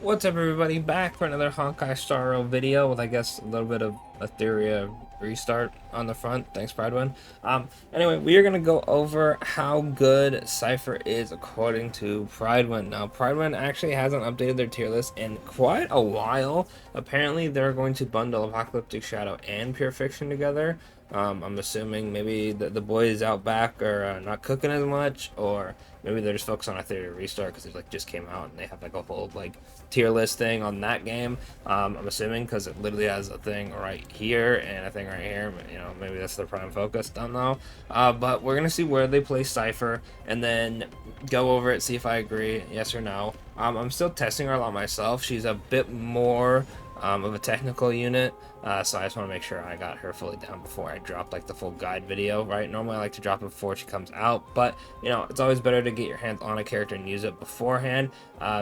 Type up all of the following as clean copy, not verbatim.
What's up, everybody? Back for another Honkai Star Rail video with, I guess, a little bit of Etheria restart on the front. Thanks, Prydwen. Anyway, we are going to go over how good Cipher is according to Prydwen. Now, Prydwen actually hasn't updated their tier list in quite a while. Apparently, they're going to bundle Apocalyptic Shadow and Pure Fiction together. I'm assuming maybe the boys out back are not cooking as much, or maybe they're just focused on Etheria restart because it just came out and they have like a whole tier list thing on that game. I'm assuming because it literally has a thing right here and a thing right here. You know, maybe that's their prime focus. Don't know. But we're gonna see where they play Cipher and then go over it, see if I agree, yes or no. I'm still testing her a lot myself. She's a bit more of a technical unit, so I just want to make sure I got her fully down before I drop like the full guide video, right? Normally I like to drop it before she comes out, but you know, it's always better to get your hands on a character and use it beforehand,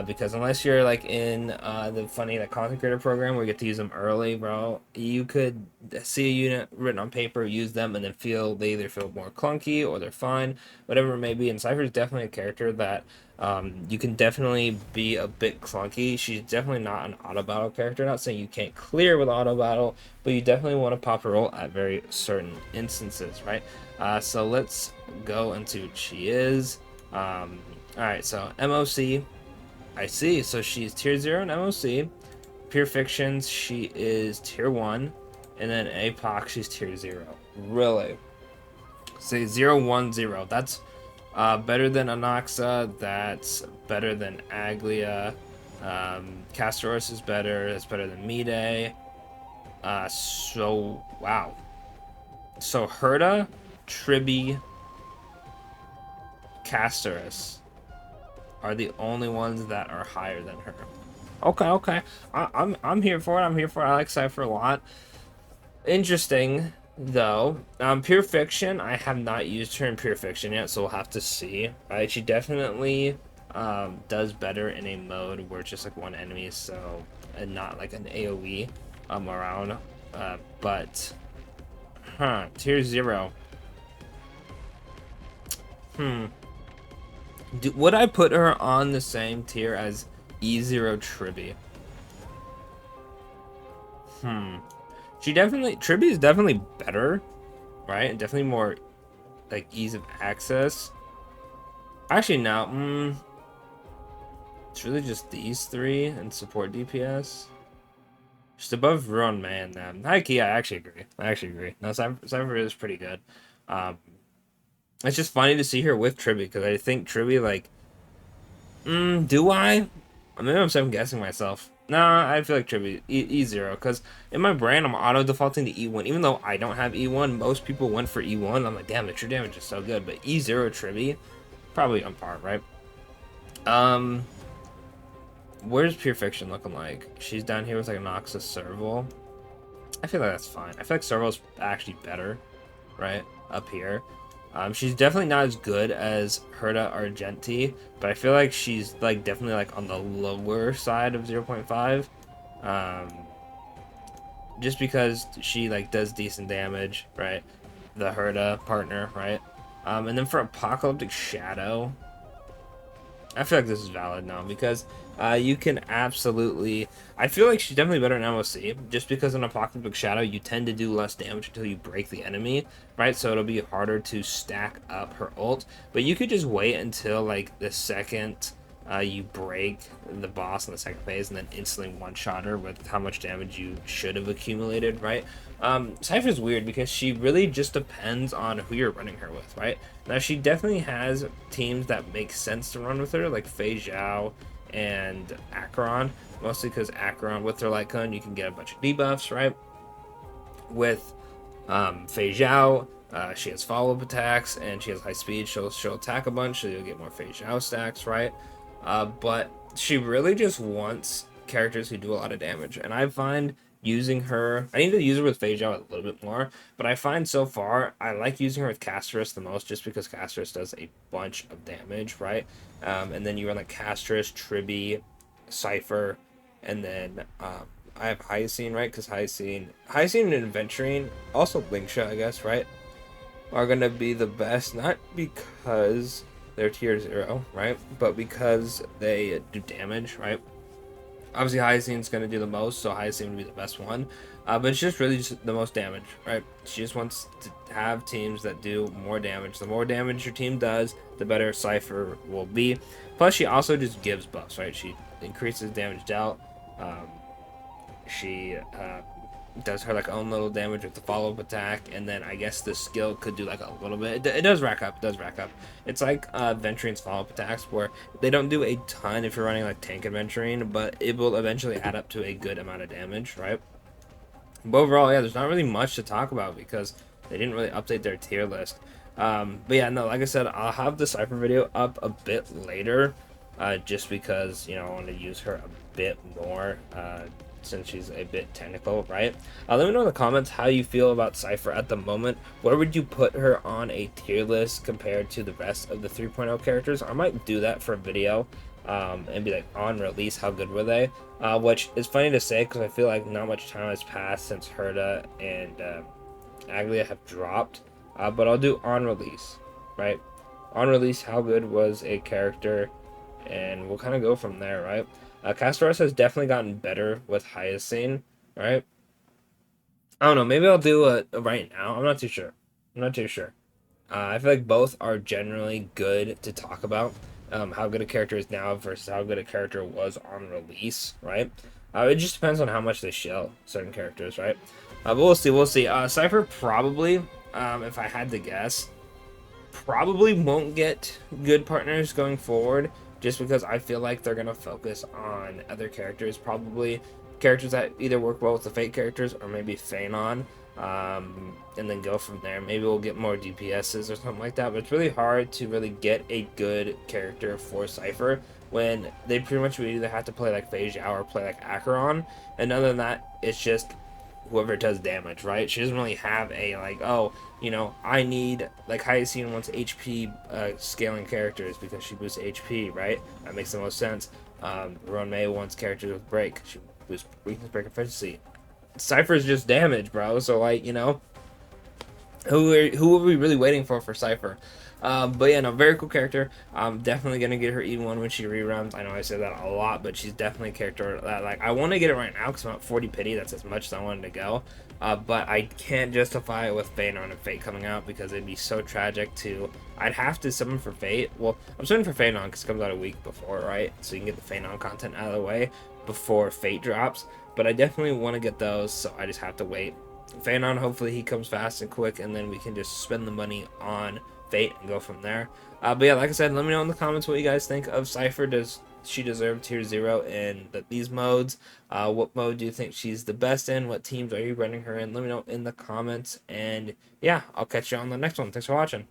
because unless you're like in the funny content creator program where you get to use them early, bro, you could see a unit written on paper, use them, and then they either feel more clunky or they're fine, whatever it may be. And Cypher is definitely a character that you can definitely be a bit clunky. She's definitely not an auto battle character. Not saying you can't clear with auto battle, but you definitely want to pop her roll at very certain instances, right? So let's go into what she is. All right, so MOC, I see. So she's tier 0 in MOC. Pure Fictions, she is tier 1. And then APOC, she's tier 0. Really? Say 0-1-0. That's better than Anaxa. That's better than Aglia. Castoros is better. That's better than Mide. So wow. So Herda, Tribi, Castoros are the only ones that are higher than her. Okay, okay. I'm here for it. I'm here for it. I like Cipher a lot. Interesting though. Pure Fiction, I have not used her in Pure Fiction yet, so we'll have to see. Right, she definitely does better in a mode where it's just like one enemy, so and not like an AoE around. But tier 0. Hmm. Would I put her on the same tier as E0 Tribi? Hmm. Tribi is definitely better, right? And definitely more like ease of access. Actually, no. It's really just these three and support DPS. Just above Ruin Man, then. High key, I actually agree. No, Cypher is pretty good. Um, it's just funny to see her with Tribi because I think Tribi do I? Maybe I'm second guessing myself. Nah, I feel like Tribi E0 because in my brain I'm auto defaulting to E1. Even though I don't have E1, most people went for E1. I'm like, damn, the true damage is so good. But E0 Tribi, probably on par, right? Where's Pure Fiction looking like? She's down here with like a Noxus Serval. I feel like that's fine. I feel like Serval's actually better, right? Up here. She's definitely not as good as Herda Argenti, but I feel like she's like definitely like on the lower side of 0.5. Just because she like does decent damage, right? The Herda partner, right? And then for Apocalyptic Shadow, I feel like this is valid now because you can absolutely. I feel like she's definitely better in MOC just because in Apocalyptic Shadow you tend to do less damage until you break the enemy, right? So it'll be harder to stack up her ult. But you could just wait until like the second you break the boss in the second phase and then instantly one-shot her with how much damage you should have accumulated, right? Cypher's weird because she really just depends on who you're running her with, right? Now, she definitely has teams that make sense to run with her, like Fei Zhao and Acheron, mostly because Acheron, with her light gun, you can get a bunch of debuffs, right? With Fei Zhao, she has follow-up attacks, and she has high speed, she'll attack a bunch, so you'll get more Fei Zhao stacks, right? But she really just wants characters who do a lot of damage, and I find using her, I need to use her with Fei Zhao a little bit more, but I find so far I like using her with Castoris the most, just because Castoris does a bunch of damage, right? And then you run like Castoris, Tribi, Cipher, and then I have Hyacine, right? Because Hyacine and Adventuring, also Lingsha, I guess, right, are gonna be the best, not because they're tier 0, right? But because they do damage, right? Obviously, Hyacinth's going to do the most, so Hyacinth would be the best one. But it's just really just the most damage, right? She just wants to have teams that do more damage. The more damage your team does, the better Cipher will be. Plus, she also just gives buffs, right? She increases damage dealt. Um, she does her like own little damage with the follow-up attack, and then I guess the skill could do like a little bit. It does rack up. It does rack up. It's like Venturing's follow-up attacks, where they don't do a ton if you're running like tank adventuring, but it will eventually add up to a good amount of damage, right? But overall, yeah, there's not really much to talk about because they didn't really update their tier list. But yeah, no, like I said, I'll have the Cipher video up a bit later, just because, you know, I want to use her a bit more, since she's a bit technical, right? Let me know in the comments how you feel about Cipher at the moment. Where would you put her on a tier list compared to the rest of the 3.0 characters? I might do that for a video, and be like, on release, how good were they? Which is funny to say because I feel like not much time has passed since Herda and Aglia have dropped. But I'll do on release, right? On release, how good was a character, and we'll kind of go from there, right? Castoris has definitely gotten better with Hyacinth, right? I don't know. Maybe I'll do a right now. I'm not too sure. I'm not too sure. I feel like both are generally good to talk about. How good a character is now versus how good a character was on release, right? It just depends on how much they shell certain characters, right? But we'll see. We'll see. Cipher probably, if I had to guess, probably won't get good partners going forward, just because I feel like they're gonna focus on other characters, probably characters that either work well with the Fate characters or maybe Phanon, and then go from there. Maybe we'll get more DPSs or something like that, but it's really hard to really get a good character for Cipher when they pretty much would either have to play like Phase or play like Acheron, and other than that, it's just whoever does damage, right? She doesn't really have a like, oh, you know, I need like Hyacinth wants HP scaling characters because she boosts HP, right? That makes the most sense. Rowan May wants characters with break. She boosts weakness, break, efficiency. Cypher's just damage, bro. So like, you know, who are we really waiting for Cipher? But yeah, no, very cool character. I'm definitely gonna get her E1 when she reruns. I know I said that a lot, but she's definitely a character that like I want to get it right now because I'm at 40 pity. That's as much as I wanted to go. But I can't justify it with Phanon and Fate coming out because it'd be so tragic to. I'd have to summon for Fate. Well, I'm summoning for Phanon because it comes out a week before, right? So you can get the Phanon content out of the way before Fate drops. But I definitely want to get those, so I just have to wait. Phanon, hopefully he comes fast and quick, and then we can just spend the money on Fate and go from there. But yeah, like I said, let me know in the comments what you guys think of Cipher. Does she deserve tier 0 in these modes? What mode do you think she's the best in? What teams are you running her in? Let me know in the comments. And yeah, I'll catch you on the next one. Thanks for watching.